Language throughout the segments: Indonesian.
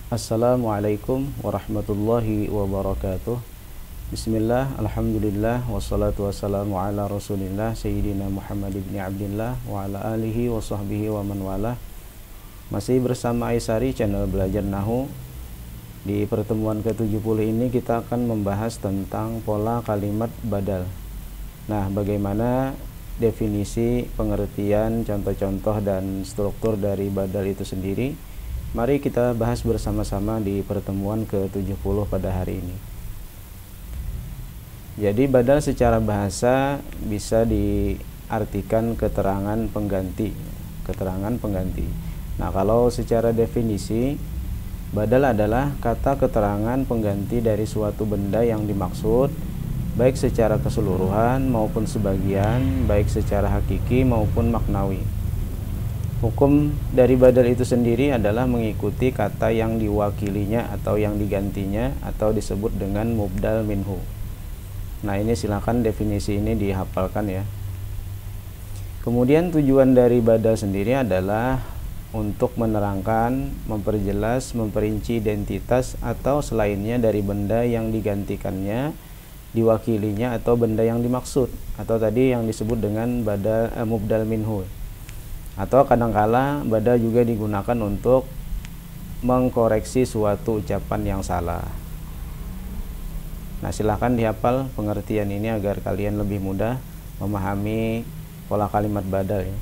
Assalamualaikum warahmatullahi wabarakatuh. Bismillah, alhamdulillah, wassalatu wassalamu ala rasulillah Sayyidina Muhammad ibn Abdillah wa ala alihi wa sahbihi wa man walah. Masih bersama Aisari, channel belajar Nahu. Di pertemuan ke-70 ini kita akan membahas tentang pola kalimat badal. Nah, bagaimana definisi, pengertian, contoh-contoh dan struktur dari badal itu sendiri, mari kita bahas bersama-sama di pertemuan ke-70 pada hari ini. Jadi badal secara bahasa bisa diartikan keterangan pengganti. Nah, kalau secara definisi, badal adalah kata keterangan pengganti dari suatu benda yang dimaksud, baik secara keseluruhan maupun sebagian, baik secara hakiki maupun maknawi. Hukum dari badal itu sendiri adalah mengikuti kata yang diwakilinya atau yang digantinya, atau disebut dengan mubdal minhu. Nah, ini silakan definisi ini dihafalkan ya. Kemudian tujuan dari badal sendiri adalah untuk menerangkan, memperjelas, memperinci identitas atau selainnya dari benda yang digantikannya, diwakilinya, atau benda yang dimaksud, atau tadi yang disebut dengan badal mubdal minhu. Atau kadangkala badal juga digunakan untuk mengkoreksi suatu ucapan yang salah. Nah, silahkan dihafal pengertian ini agar kalian lebih mudah memahami pola kalimat badal ya.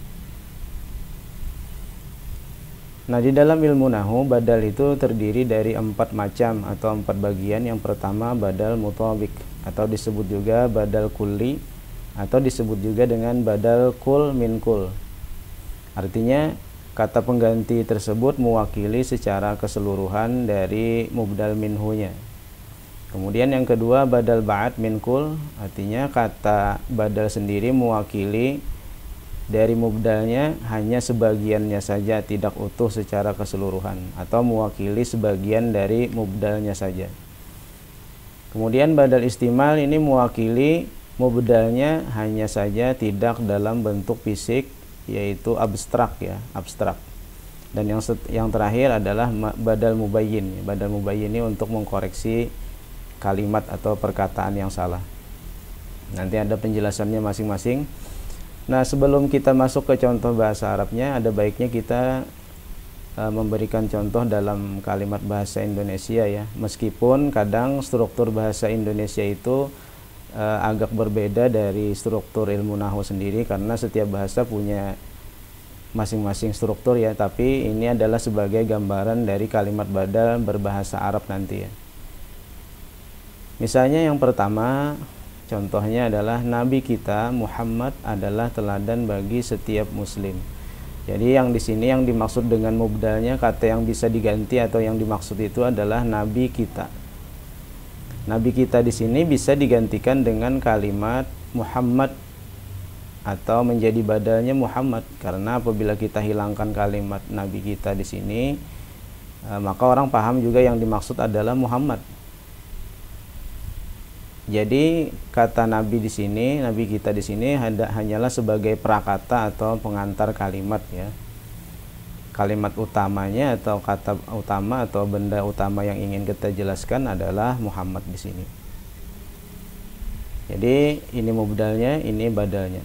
Nah, di dalam ilmu nahu, badal itu terdiri dari 4 macam atau 4 bagian. Yang pertama badal mutabik, atau disebut juga badal kulli, atau disebut juga dengan badal kul min kul. Artinya kata pengganti tersebut mewakili secara keseluruhan dari mubdal minhunya. Kemudian yang kedua badal ba'at min kul, artinya kata badal sendiri mewakili dari mubdalnya hanya sebagiannya saja, tidak utuh secara keseluruhan, atau mewakili sebagian dari mubdalnya saja. Kemudian badal istimal ini mewakili mubdalnya hanya saja tidak dalam bentuk fisik, yaitu abstrak ya, abstrak. Dan yang terakhir adalah badal mubayyin. Badal mubayyin ini untuk mengkoreksi kalimat atau perkataan yang salah. Nanti ada penjelasannya masing-masing. Nah, sebelum kita masuk ke contoh bahasa Arabnya, ada baiknya kita memberikan contoh dalam kalimat bahasa Indonesia ya. Meskipun kadang struktur bahasa Indonesia itu agak berbeda dari struktur ilmu nahwu sendiri, karena setiap bahasa punya masing-masing struktur ya, tapi ini adalah sebagai gambaran dari kalimat badal berbahasa Arab nanti ya. Misalnya yang pertama, contohnya adalah Nabi kita Muhammad adalah teladan bagi setiap muslim. Jadi yang di sini yang dimaksud dengan mubdalnya, kata yang bisa diganti atau yang dimaksud itu adalah Nabi kita. Nabi kita di sini bisa digantikan dengan kalimat Muhammad atau menjadi badalnya Muhammad, karena apabila kita hilangkan kalimat Nabi kita di sini, maka orang paham juga yang dimaksud adalah Muhammad. Jadi kata Nabi di sini, Nabi kita di sini hanyalah sebagai prakata atau pengantar kalimat ya. Kalimat utamanya atau kata utama atau benda utama yang ingin kita jelaskan adalah Muhammad di sini. Jadi ini mubdalnya, ini badalnya.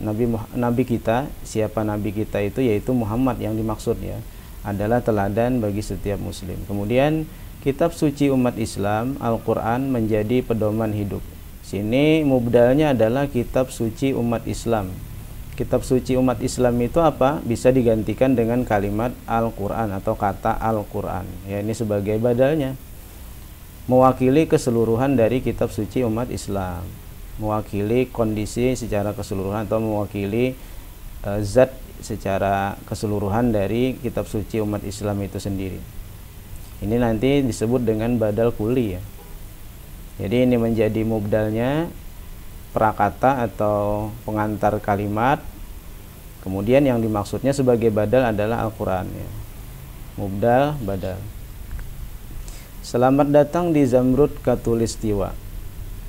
Nabi kita, siapa Nabi kita itu, yaitu Muhammad yang dimaksud ya, adalah teladan bagi setiap muslim. Kemudian kitab suci umat Islam, Al-Qur'an, menjadi pedoman hidup. Sini mubdalnya adalah kitab suci umat Islam. Kitab suci umat Islam itu apa? Bisa digantikan dengan kalimat Al-Quran atau kata Al-Quran ya, ini sebagai badalnya, mewakili keseluruhan dari kitab suci umat Islam, mewakili kondisi secara keseluruhan atau mewakili zat secara keseluruhan dari kitab suci umat Islam itu sendiri. Ini nanti disebut dengan badal kuli ya. Jadi ini menjadi mubdalnya, prakata atau pengantar kalimat. Kemudian yang dimaksudnya sebagai badal adalah Al-Quran ya. Mubdal, badal. Selamat datang di Zamrud Khatulistiwa,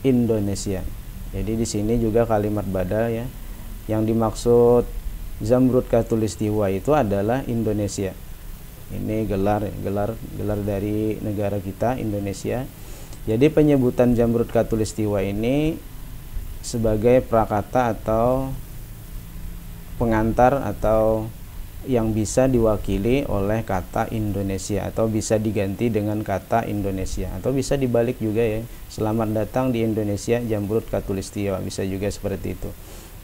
Indonesia. Jadi di sini juga kalimat badal ya. Yang dimaksud Zamrud Khatulistiwa itu adalah Indonesia. Ini gelar dari negara kita, Indonesia. Jadi penyebutan Jamrud Khatulistiwa ini sebagai prakata atau pengantar atau yang bisa diwakili oleh kata Indonesia, atau bisa diganti dengan kata Indonesia, atau bisa dibalik juga ya, selamat datang di Indonesia Jamrud Khatulistiwa, bisa juga seperti itu.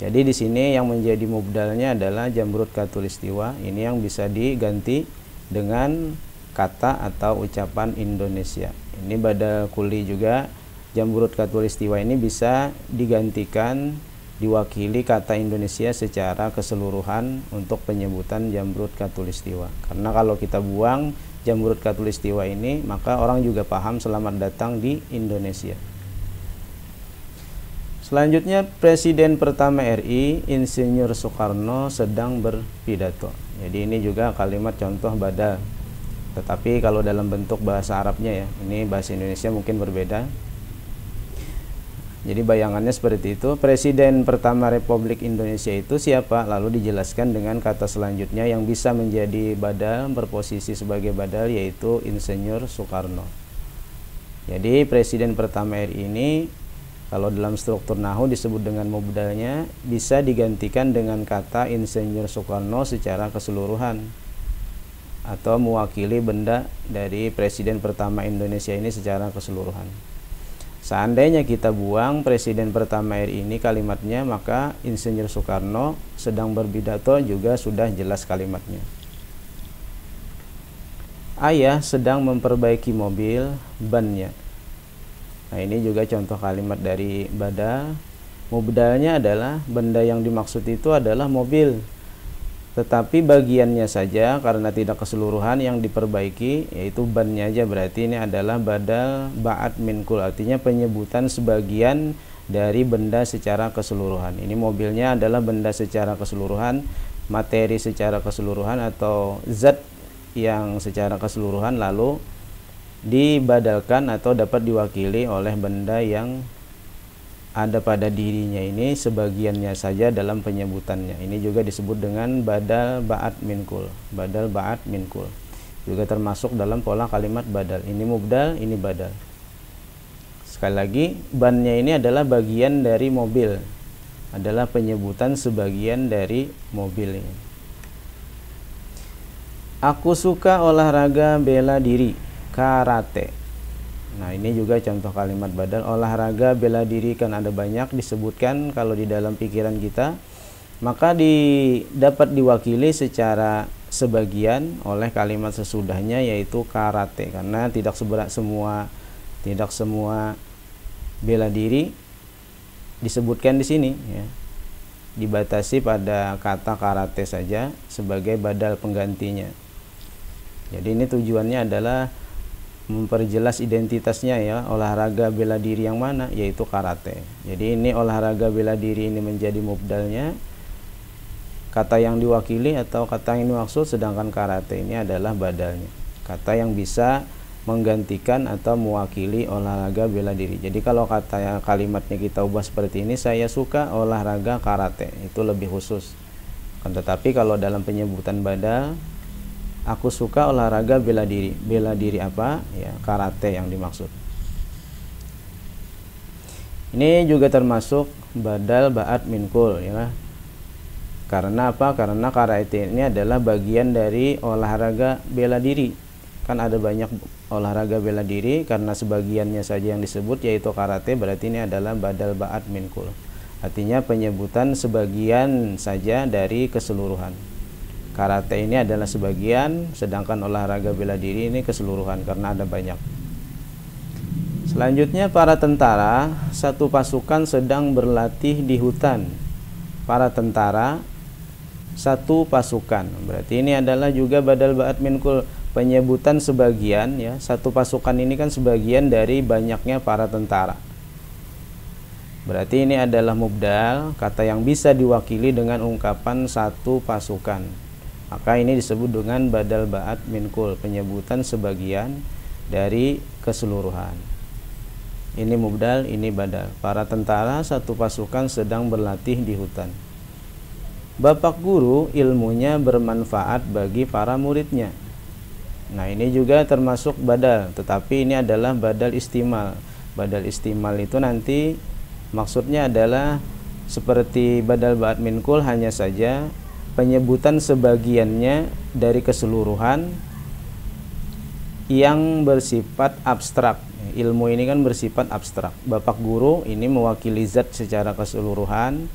Jadi di sini yang menjadi mubdalnya adalah Jamrud Khatulistiwa, ini yang bisa diganti dengan kata atau ucapan Indonesia. Ini badal kuli juga. Jamrud Khatulistiwa ini bisa digantikan, diwakili kata Indonesia secara keseluruhan untuk penyebutan Jamrud Khatulistiwa. Karena kalau kita buang Jamrud Khatulistiwa ini, maka orang juga paham selamat datang di Indonesia. Selanjutnya, Presiden pertama RI Insinyur Soekarno sedang berpidato. Jadi ini juga kalimat contoh badal, tetapi kalau dalam bentuk bahasa Arabnya ya, ini bahasa Indonesia mungkin berbeda. Jadi bayangannya seperti itu. Presiden pertama Republik Indonesia itu siapa? Lalu dijelaskan dengan kata selanjutnya yang bisa menjadi badal, berposisi sebagai badal, yaitu Insinyur Soekarno. Jadi presiden pertama RI ini kalau dalam struktur nahwu disebut dengan mubdalnya, bisa digantikan dengan kata Insinyur Soekarno secara keseluruhan, atau mewakili benda dari presiden pertama Indonesia ini secara keseluruhan. Seandainya kita buang presiden pertama RI ini kalimatnya, maka Insinyur Soekarno sedang berpidato juga sudah jelas kalimatnya. Ayah sedang memperbaiki mobil, bannya. Nah ini juga contoh kalimat dari badal. Mubdalnya adalah benda yang dimaksud itu adalah mobil, tetapi bagiannya saja karena tidak keseluruhan yang diperbaiki, yaitu bannya aja. Berarti ini adalah badal ba'at min kul, artinya penyebutan sebagian dari benda secara keseluruhan. Ini mobilnya adalah benda secara keseluruhan, materi secara keseluruhan, atau zat yang secara keseluruhan, lalu dibadalkan atau dapat diwakili oleh benda yang ada pada dirinya ini sebagiannya saja dalam penyebutannya. Ini juga disebut dengan badal ba'at min kul. Badal ba'at min kul juga termasuk dalam pola kalimat badal. Ini mubdal, ini badal. Sekali lagi, bannya ini adalah bagian dari mobil, adalah penyebutan sebagian dari mobil ini. Aku suka olahraga bela diri, karate. Nah ini juga contoh kalimat badal. Olahraga bela diri kan ada banyak disebutkan kalau di dalam pikiran kita, maka dapat diwakili secara sebagian oleh kalimat sesudahnya, yaitu karate, karena tidak semua bela diri disebutkan di sini ya. Dibatasi pada kata karate saja sebagai badal penggantinya. Jadi ini tujuannya adalah memperjelas identitasnya ya, olahraga bela diri yang mana, yaitu karate. Jadi ini olahraga bela diri ini menjadi mubdalnya, kata yang diwakili atau kata yang dimaksud, sedangkan karate ini adalah badalnya, kata yang bisa menggantikan atau mewakili olahraga bela diri. Jadi kalau kalimatnya kita ubah seperti ini, saya suka olahraga karate, itu lebih khusus. Tetapi kalau dalam penyebutan badal, aku suka olahraga bela diri. Bela diri apa? Ya, karate yang dimaksud. Ini juga termasuk badal ba'at min kul ya. Karena apa? Karena karate ini adalah bagian dari olahraga bela diri. Kan ada banyak olahraga bela diri, karena sebagiannya saja yang disebut yaitu karate, berarti ini adalah badal ba'at min kul. Artinya penyebutan sebagian saja dari keseluruhan. Karate ini adalah sebagian, sedangkan olahraga bela diri ini keseluruhan karena ada banyak. Selanjutnya, para tentara satu pasukan sedang berlatih di hutan. Para tentara satu pasukan, berarti ini adalah juga badal ba'at min kul, penyebutan sebagian ya. Satu pasukan ini kan sebagian dari banyaknya para tentara. Berarti ini adalah mubdal, kata yang bisa diwakili dengan ungkapan satu pasukan. Maka ini disebut dengan badal ba'at min kul, penyebutan sebagian dari keseluruhan. Ini mubdal, ini badal. Para tentara satu pasukan sedang berlatih di hutan. Bapak guru ilmunya bermanfaat bagi para muridnya. Nah, ini juga termasuk badal, tetapi ini adalah badal istimal. Badal istimal itu nanti maksudnya adalah seperti badal ba'd min kul, hanya saja penyebutan sebagiannya dari keseluruhan yang bersifat abstrak. Ilmu ini kan bersifat abstrak. Bapak guru ini mewakili zat secara keseluruhan,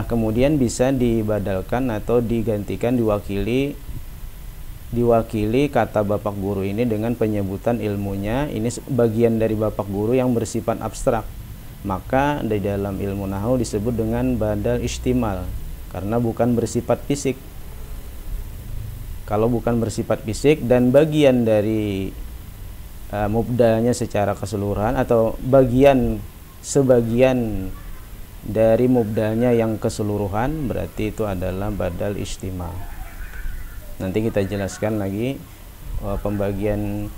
kemudian bisa dibadalkan atau digantikan, diwakili kata bapak guru ini dengan penyebutan ilmunya. Ini bagian dari bapak guru yang bersifat abstrak, maka di dalam ilmu nahwu disebut dengan badal istimal karena bukan bersifat fisik. Kalau bukan bersifat fisik dan bagian dari mubdalnya secara keseluruhan atau sebagian dari mubdalnya yang keseluruhan, berarti itu adalah badal istimal. Nanti kita jelaskan lagi pembagian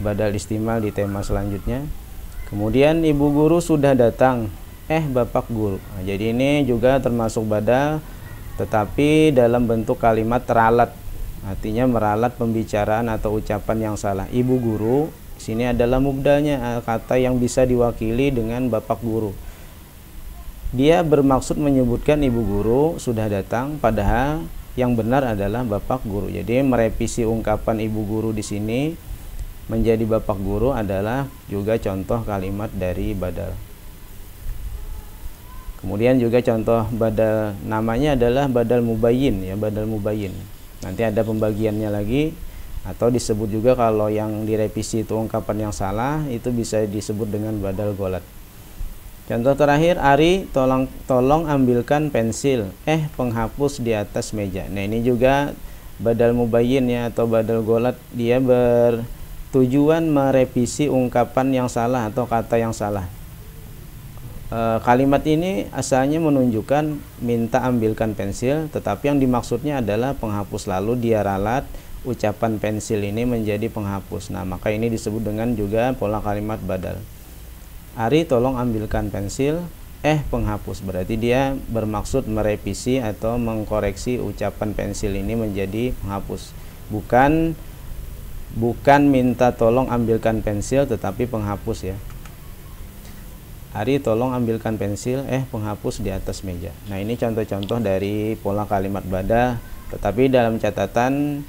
badal istimal di tema selanjutnya. Kemudian ibu guru sudah datang, bapak guru. Nah, jadi ini juga termasuk badal, tetapi dalam bentuk kalimat teralat, artinya meralat pembicaraan atau ucapan yang salah. Ibu guru sini adalah mubdalnya, kata yang bisa diwakili dengan bapak guru. Dia bermaksud menyebutkan ibu guru sudah datang, padahal yang benar adalah bapak guru. Jadi merevisi ungkapan ibu guru di sini menjadi bapak guru adalah juga contoh kalimat dari badal. Kemudian juga contoh badal namanya adalah badal mubayyin, ya, badal mubayyin. Nanti ada pembagiannya lagi, atau disebut juga kalau yang direvisi itu ungkapan yang salah, itu bisa disebut dengan badal golat. Contoh terakhir, Ari tolong ambilkan pensil, penghapus di atas meja. Nah, ini juga badal mubayyin, ya, atau badal golat. Dia bertujuan merevisi ungkapan yang salah atau kata yang salah. Kalimat ini asalnya menunjukkan minta ambilkan pensil, tetapi yang dimaksudnya adalah penghapus, lalu dia ralat ucapan pensil ini menjadi penghapus. Nah, maka ini disebut dengan juga pola kalimat badal. Ari tolong ambilkan pensil, penghapus, berarti dia bermaksud merevisi atau mengkoreksi ucapan pensil ini menjadi penghapus, bukan minta tolong ambilkan pensil tetapi penghapus, ya. Ari tolong ambilkan pensil, penghapus di atas meja. Nah, ini contoh-contoh dari pola kalimat badal, tetapi dalam catatan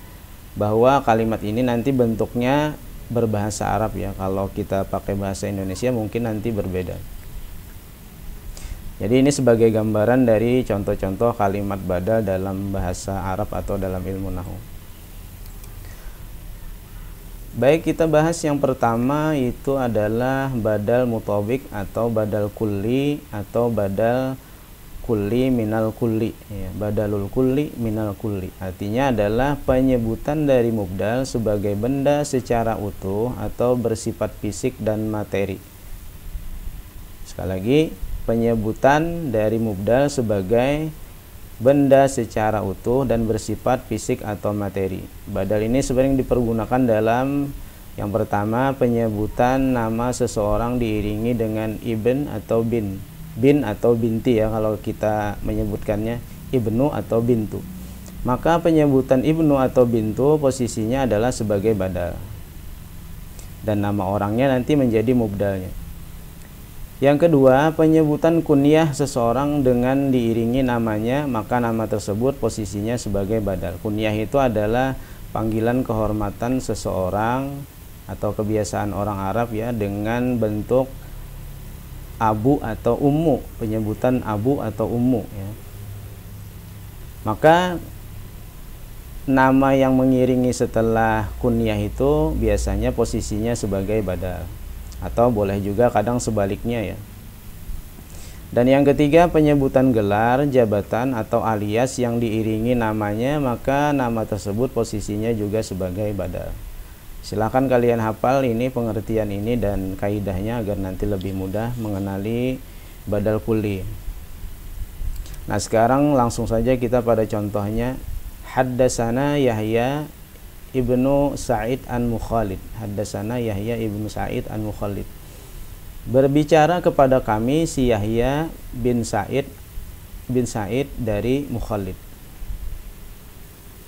bahwa kalimat ini nanti bentuknya berbahasa Arab, ya. Kalau kita pakai bahasa Indonesia mungkin nanti berbeda. Jadi ini sebagai gambaran dari contoh-contoh kalimat badal dalam bahasa Arab atau dalam ilmu nahwu. Baik, kita bahas yang pertama, itu adalah badal muthabik atau badal kulli atau badal kulli minal kulli, ya, badalul kulli minal kulli. Artinya adalah penyebutan dari mubdal sebagai benda secara utuh atau bersifat fisik dan materi. Sekali lagi, penyebutan dari mubdal sebagai benda secara utuh dan bersifat fisik atau materi. Badal ini sering dipergunakan dalam yang pertama, penyebutan nama seseorang diiringi dengan ibn atau bin atau binti, ya, kalau kita menyebutkannya ibnu atau bintu. Maka penyebutan ibnu atau bintu posisinya adalah sebagai badal dan nama orangnya nanti menjadi mubdalnya. Yang kedua, penyebutan kunyah seseorang dengan diiringi namanya, maka nama tersebut posisinya sebagai badal. Kunyah itu adalah panggilan kehormatan seseorang atau kebiasaan orang Arab, ya, dengan bentuk abu atau ummu, penyebutan abu atau ummu, ya. Maka nama yang mengiringi setelah kunyah itu biasanya posisinya sebagai badal, atau boleh juga kadang sebaliknya, ya. Dan yang ketiga, penyebutan gelar, jabatan atau alias yang diiringi namanya, maka nama tersebut posisinya juga sebagai badal. Silahkan kalian hafal ini pengertian ini dan kaidahnya agar nanti lebih mudah mengenali badal kulli. Nah, sekarang langsung saja kita pada contohnya. Haddasana Yahya ibnu Sa'id an Mukhalid. Haddasana Yahya ibnu Sa'id an Mukhalid. Berbicara kepada kami si Yahya bin Sa'id dari Mukhalid.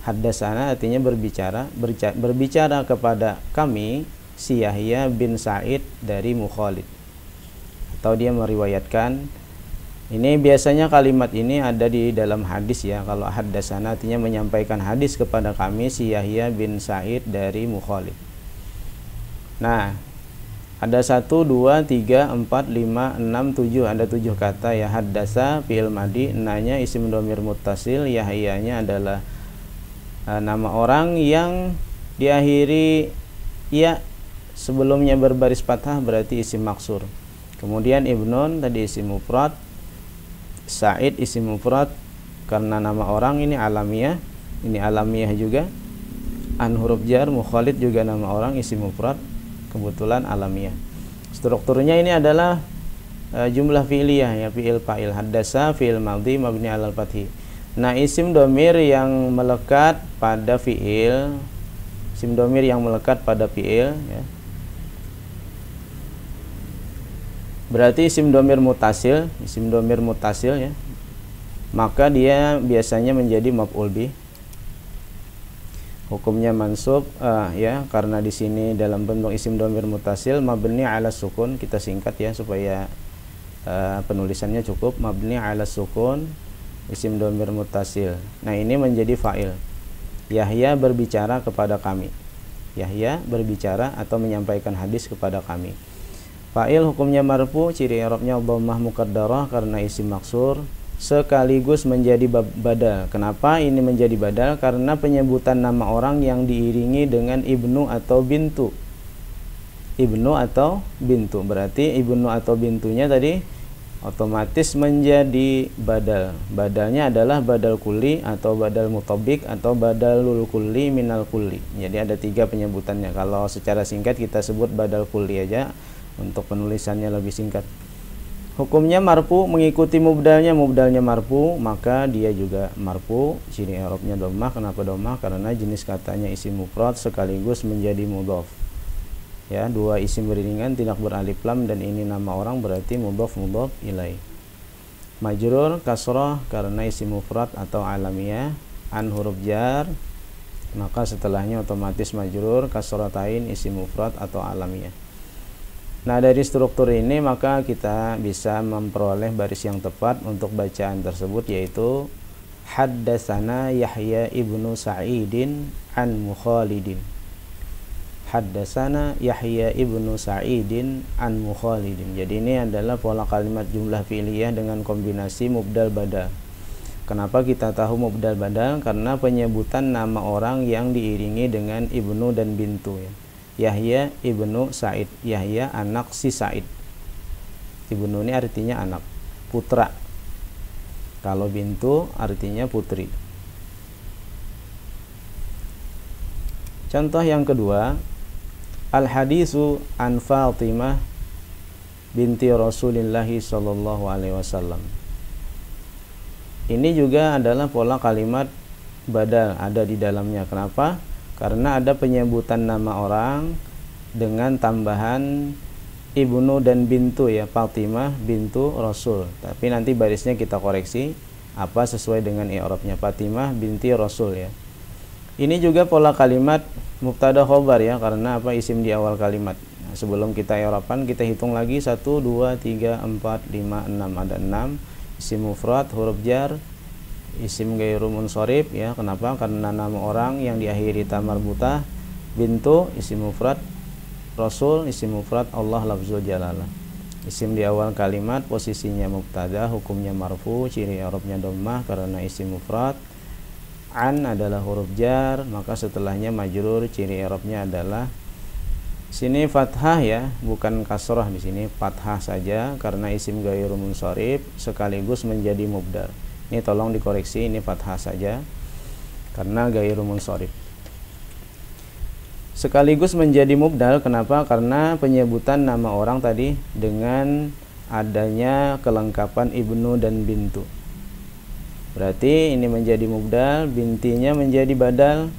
Haddasana artinya berbicara kepada kami si Yahya bin Sa'id dari Mukhalid, atau dia meriwayatkan. Ini biasanya kalimat ini ada di dalam hadis ya. Kalau haddasana artinya menyampaikan hadis kepada kami si Yahya bin Sa'id dari Mukhalid. Nah, ada 1, 2, 3, 4, 5, 6, 7. Ada 7 kata ya. Haddasa fi'il madi, nanya isim dhamir muttasil, Yahyanya adalah nama orang yang diakhiri ya sebelumnya berbaris fathah, berarti isim maksur. Kemudian ibnun tadi isim mufrad, Sa'id isim mufrad karena nama orang ini alamiah, ini alamiah juga. An huruf jar, Mukhalid juga nama orang isim mufrad, kebetulan alamiah. Strukturnya ini adalah jumlah fi'liyah ya, fi'il fa'il. Haddasa fi'il madhi mabni alal fathi. Nah, isim domir yang melekat pada fi'il, isim domir yang melekat pada fi'il ya, berarti isim domir mutasil, isim domir mutasil ya, maka dia biasanya menjadi maf'ul bih. Hukumnya mansub ya, karena di sini dalam bentuk isim domir mutasil mabni ala sukun. Kita singkat ya supaya penulisannya cukup. Mabni ala sukun, isim dhamir muttasil. Nah, ini menjadi fa'il. Yahya berbicara kepada kami. Yahya berbicara atau menyampaikan hadis kepada kami. Fa'il hukumnya marfu, ciri i'rabnya dhammah muqaddarah karena isim maksur, sekaligus menjadi badal. Kenapa ini menjadi badal? Karena penyebutan nama orang yang diiringi dengan ibnu atau bintu. Ibnu atau bintu, berarti ibnu atau bintunya tadi otomatis menjadi badal. Badalnya adalah badal kulli atau badal mutabik atau badalul kulli minal kulli. Jadi ada 3 penyebutannya. Kalau secara singkat kita sebut badal kulli aja untuk penulisannya lebih singkat. Hukumnya marfu, mengikuti mubdalnya marfu, maka dia juga marfu. Ciri i'rabnya dhammah. Kenapa dhammah? Karena jenis katanya isim mufrad sekaligus menjadi mudhaf. Ya, 2 isim beriringan tidak beralif lam dan ini nama orang, berarti mudhaf ilaih. Majrur kasrah karena isim mufrad atau alamiah. An huruf jar, maka setelahnya otomatis majrur kasratain isim mufrad atau alamiah. Nah, dari struktur ini maka kita bisa memperoleh baris yang tepat untuk bacaan tersebut, yaitu haddatsana Yahya ibnu Sa'idin an Mukhalidin. Haddasana Yahya ibnu Sa'idin an Mukhalidin. Jadi ini adalah pola kalimat jumlah fi'liyah dengan kombinasi mubdal badal. Kenapa kita tahu mubdal badal? Karena penyebutan nama orang yang diiringi dengan ibnu dan bintu ya. Yahya ibnu Sa'id, Yahya anak si Sa'id. Ibnu ini artinya anak, putra. Kalau bintu artinya putri. Contoh yang kedua, al-hadisu an Fatimah binti Rasulillah sallallahu alaihi wasallam. Ini juga adalah pola kalimat badal ada di dalamnya. Kenapa? Karena ada penyebutan nama orang dengan tambahan ibnu dan bintu ya, Fatimah bintu Rasul. Tapi nanti barisnya kita koreksi apa sesuai dengan i'rabnya, Fatimah binti Rasul ya. Ini juga pola kalimat mubtada khobar ya, karena apa, isim di awal kalimat. Nah, sebelum kita i'raban kita hitung lagi 1 2 3 4 5 6, ada 6 isim mufrad huruf jar, isim ghairu munsharif ya. Kenapa? Karena nama orang yang diakhiri ta marbutah, bintu isim mufrad, Rasul isim mufrad, Allah lafzul jalalah. Isim di awal kalimat posisinya mubtada, hukumnya marfu, ciri i'rabnya dhammah karena isim mufrad. An adalah huruf jar, maka setelahnya majrur, ciri i'rabnya adalah sini fathah ya, bukan kasrah, di sini fathah saja karena isim ghairu munsharif sekaligus menjadi mubdal. Ini tolong dikoreksi, ini fathah saja karena ghairu munsharif. Sekaligus menjadi mubdal, kenapa? Karena penyebutan nama orang tadi dengan adanya kelengkapan ibnu dan bintu. Berarti ini menjadi mubdal, bintinya menjadi badal.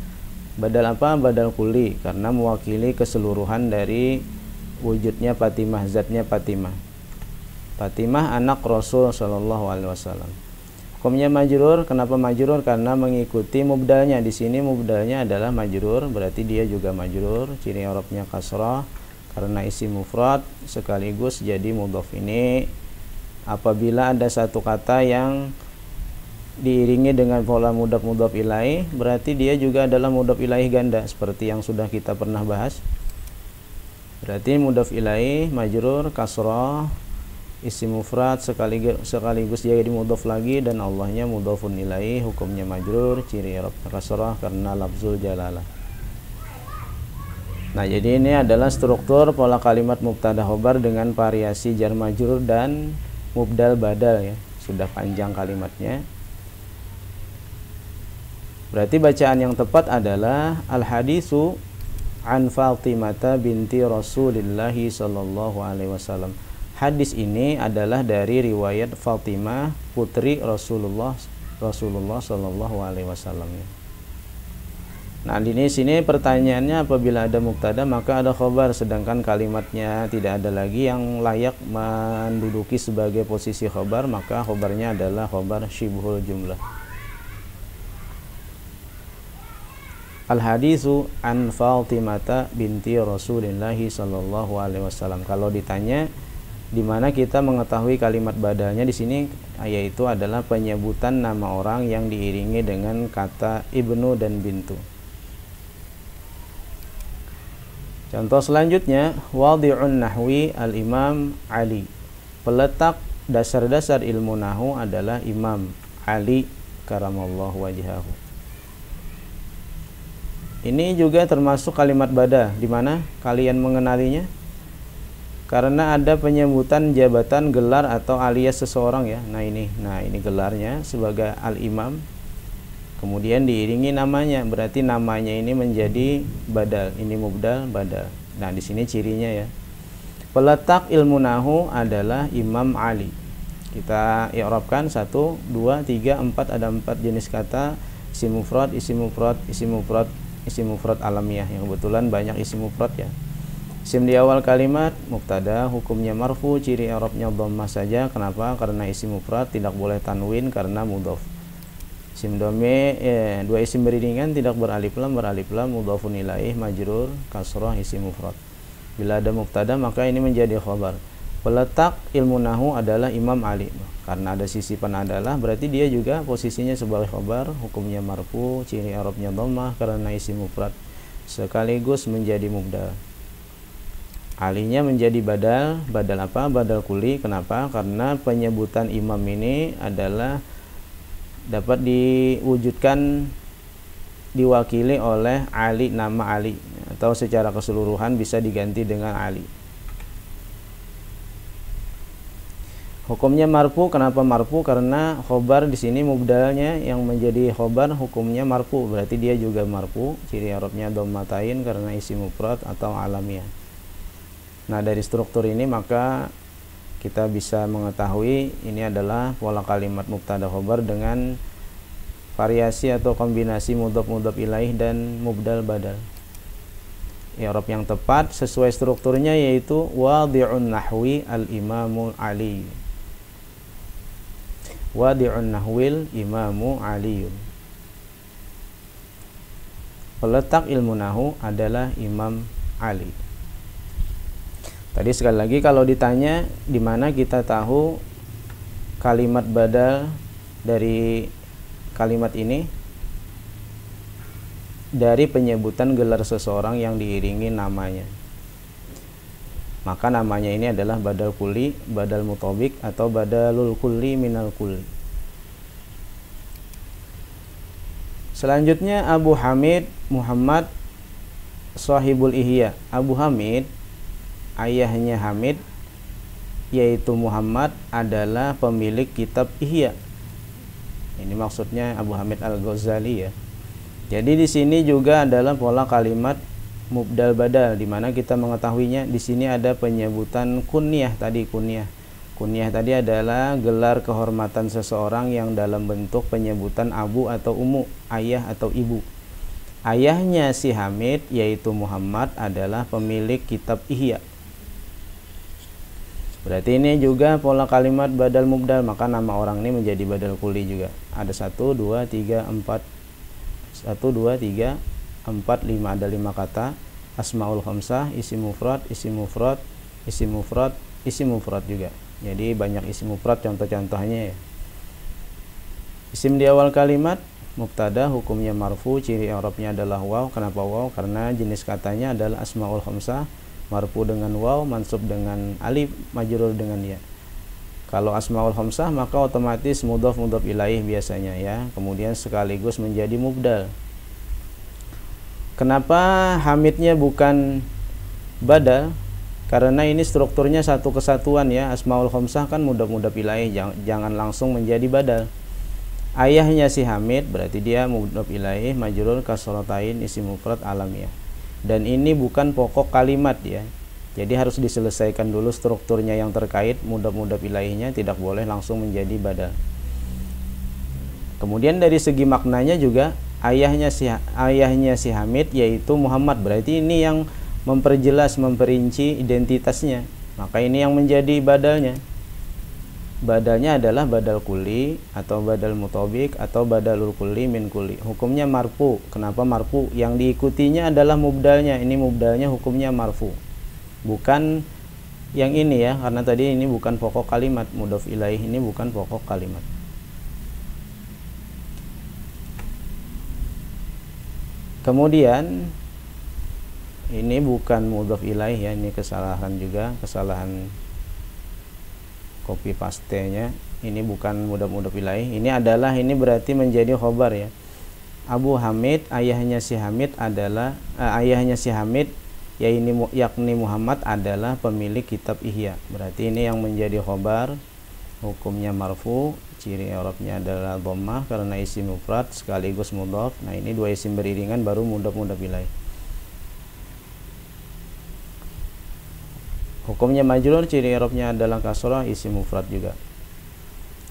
Badal apa? Badal kuli, karena mewakili keseluruhan dari wujudnya Fatimah, zatnya Fatimah. Fatimah anak Rasul sallallahu alaihi wasallam. Hukumnya majrur, kenapa majrur? Karena mengikuti mubdalnya. Di sini mubdalnya adalah majrur, berarti dia juga majrur. Ciri i'rabnya kasrah karena isim mufrad sekaligus jadi mudhof. Ini apabila ada satu kata yang diiringi dengan pola mudhof ilaih, berarti dia juga adalah mudhof ilaih ganda seperti yang sudah kita pernah bahas. Berarti mudhof ilaih majrur kasrah isim mufrad sekaligus jadi mudhof lagi, dan Allahnya mudhofun ilaih, hukumnya majrur, ciri i'rabnya kasrah karena lafzul jalalah. Nah, jadi ini adalah struktur pola kalimat mubtada khobar dengan variasi jar majrur dan mubdal badal ya. Sudah panjang kalimatnya. Berarti bacaan yang tepat adalah al-hadisu an Fatimata binti Rasulillah sallallahu alaihi wasallam. Hadis ini adalah dari riwayat Fatimah putri Rasulullah sallallahu alaihi wasallam. Nah, di sini pertanyaannya, apabila ada mubtada maka ada khobar, sedangkan kalimatnya tidak ada lagi yang layak menduduki sebagai posisi khobar, maka khobarnya adalah khobar syibhul jumlah. Al-hadisu an Fatimata binti Rasulillah sallallahu alaihi wasallam. Kalau ditanya di mana kita mengetahui kalimat badalnya di sini, yaitu adalah penyebutan nama orang yang diiringi dengan kata ibnu dan bintu. Contoh selanjutnya, wadi'un nahwi al-imam Ali. Peletak dasar-dasar ilmu nahwu adalah Imam Ali karamallahu wajhahu. Ini juga termasuk kalimat badal. Di mana kalian mengenalinya? Karena ada penyebutan jabatan, gelar atau alias seseorang ya. Nah ini gelarnya sebagai al-imam. Kemudian diiringi namanya, berarti namanya ini menjadi badal. Ini mubdal badal. Nah, di sini cirinya ya. Peletak ilmu nahwu adalah Imam Ali. Kita i'rabkan 1 2 3 4, ada 4 jenis kata, isim mufrad, isim mufrad, isim mufrad, isim mufrad alamiah. Yang kebetulan banyak isim mufrad ya. Isim di awal kalimat mubtada, hukumnya marfu, ciri i'rabnya dhammah saja. Kenapa? Karena isim mufrad tidak boleh tanwin karena mudhof. Isim dhamma dua isim beriringan tidak beralif lam, mudhofun ilaih majrur kasrah isim mufrad. Bila ada mubtada maka ini menjadi khabar. Peletak ilmu nahwu adalah Imam Ali. Karena ada sisipan adalah, berarti dia juga posisinya sebagai khabar, hukumnya marfu, ciri i'rabnya dhammah karena isim mufrad sekaligus menjadi mubdal. Alinya menjadi badal. Badal apa? Badal kuli. Kenapa? Karena penyebutan imam ini adalah dapat diwujudkan, diwakili oleh Ali, nama Ali, atau secara keseluruhan bisa diganti dengan Ali. Hukumnya marfu. Kenapa marfu? Karena khobar di sini mubdalnya yang menjadi khobar hukumnya marfu, berarti dia juga marfu, ciri i'rabnya dhammatain karena isim mufrad atau alamiah. Nah, dari struktur ini maka kita bisa mengetahui ini adalah pola kalimat mubtada khobar dengan variasi atau kombinasi mudhof ilaih dan mubdal badal. I'rab yang tepat sesuai strukturnya yaitu wadi'un nahwi al-imamu Ali. Wadi'un nahwil imamu aliyun. Peletak ilmu nahwu adalah Imam Ali. Tadi sekali lagi kalau ditanya di mana kita tahu kalimat badal dari kalimat ini, dari penyebutan gelar seseorang yang diiringi namanya. Maka namanya ini adalah badal kuli, badal mutobik, atau badalul kulli minal kulli. Selanjutnya Abu Hamid Muhammad Shahibul Ihya. Abu Hamid, ayahnya Hamid, yaitu Muhammad, adalah pemilik kitab Ihya. Ini maksudnya Abu Hamid Al-Ghazali ya. Jadi di sini juga adalah pola kalimat mubdal badal, di mana kita mengetahuinya. Di sini ada penyebutan kunyah tadi, kunyah. Kunyah tadi adalah gelar kehormatan seseorang yang dalam bentuk penyebutan abu atau umu, ayah atau ibu. Ayahnya si Hamid, yaitu Muhammad, adalah pemilik kitab Ihya. Berarti ini juga pola kalimat badal mubdal, maka nama orang ini menjadi badal kulli juga. Ada 1, 2, 3, 4, 1, 2, 3, 4, 5, ada 5 kata. Asmaul khamsah, isim mufrad, isim mufrad, isim mufrad, isim mufrad juga. Jadi banyak isim mufrad contoh-contohnya ya. Isim di awal kalimat mubtada, hukumnya marfu, ciri i'rabnya adalah waw. Kenapa waw? Karena jenis katanya adalah asmaul khamsah, marfu dengan waw, mansub dengan alif, majrur dengan ya. Kalau asmaul khamsah maka otomatis mudhaf mudhaf ilaih biasanya ya. Kemudian sekaligus menjadi mubdal. Kenapa hamidnya bukan badal? Karena ini strukturnya satu kesatuan ya. Asmaul khamsah kan mudhaf mudhaf ilaih, jangan langsung menjadi badal. Ayahnya si Hamid berarti dia mudhaf ilaih, majrur kasratain, isim mufrad alamiyah. Dan ini bukan pokok kalimat ya. Jadi harus diselesaikan dulu strukturnya yang terkait mudhaf mudhaf ilaihnya, tidak boleh langsung menjadi badal. Kemudian dari segi maknanya juga ayahnya si Hamid yaitu Muhammad, berarti ini yang memperjelas, memperinci identitasnya, maka ini yang menjadi badalnya. Badalnya adalah badal kulli atau badal mutobik atau badalul kulli min kulli. Hukumnya marfu. Kenapa marfu? Yang diikutinya adalah mubdalnya. Ini mubdalnya hukumnya marfu, bukan yang ini ya, karena tadi ini bukan pokok kalimat. Mudhaf ilaih ini bukan pokok kalimat. Kemudian ini bukan mudhaf ilaih ya, ini kesalahan juga, kesalahan copy paste-nya. Ini bukan mudhaf ilaih. Ini adalah, ini berarti menjadi khobar ya. Abu Hamid, ayahnya si Hamid adalah ayahnya si Hamid yakni Muhammad adalah pemilik kitab Ihya. Berarti ini yang menjadi khobar, hukumnya marfu, ciri i'rabnya adalah dhammah karena isim mufrad sekaligus mudhaf. Nah, ini dua isim beriringan baru mudhaf ilaih. Hukumnya majrur, ciri i'rabnya adalah kasrah, isim mufrad juga.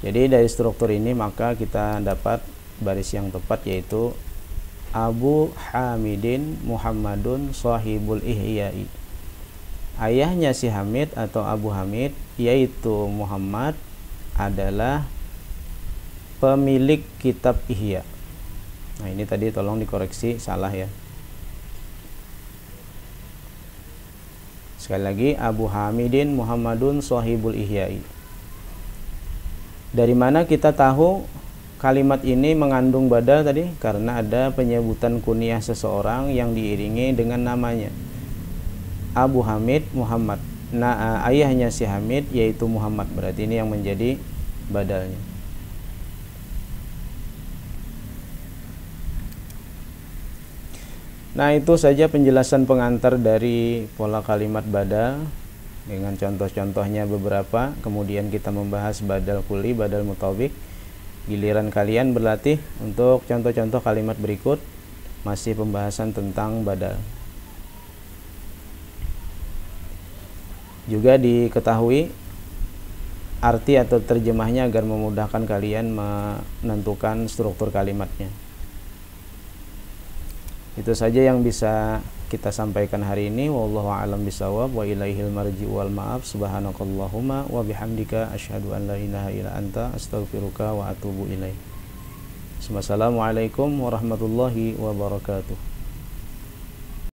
Jadi dari struktur ini maka kita dapat baris yang tepat, yaitu Abu Hamidin Muhammadun sahibul ihya'i. Ayahnya si Hamid atau Abu Hamid yaitu Muhammad adalah pemilik kitab Ihya. Nah, ini tadi tolong dikoreksi, salah ya. Sekali lagi, Abu Hamidin Muhammadun sahibul ihya'i. Dari mana kita tahu kalimat ini mengandung badal tadi? Karena ada penyebutan kunyah seseorang yang diiringi dengan namanya. Abu Hamid Muhammad. Nah, ayahnya si Hamid yaitu Muhammad. Berarti ini yang menjadi badalnya. Nah, itu saja penjelasan pengantar dari pola kalimat badal dengan contoh-contohnya beberapa. Kemudian kita membahas badal kulli, badal mutawik. Giliran kalian berlatih untuk contoh-contoh kalimat berikut, masih pembahasan tentang badal. Juga diketahui arti atau terjemahnya agar memudahkan kalian menentukan struktur kalimatnya. Itu saja yang bisa kita sampaikan hari ini. Wallahu a'lam bishawab wa ilaihil marji wal ma'af. Subhanakallahumma wa bihamdika asyhadu an la ilaha illa anta astaghfiruka wa atubu ilaik. Wassalamualaikum warahmatullahi wabarakatuh.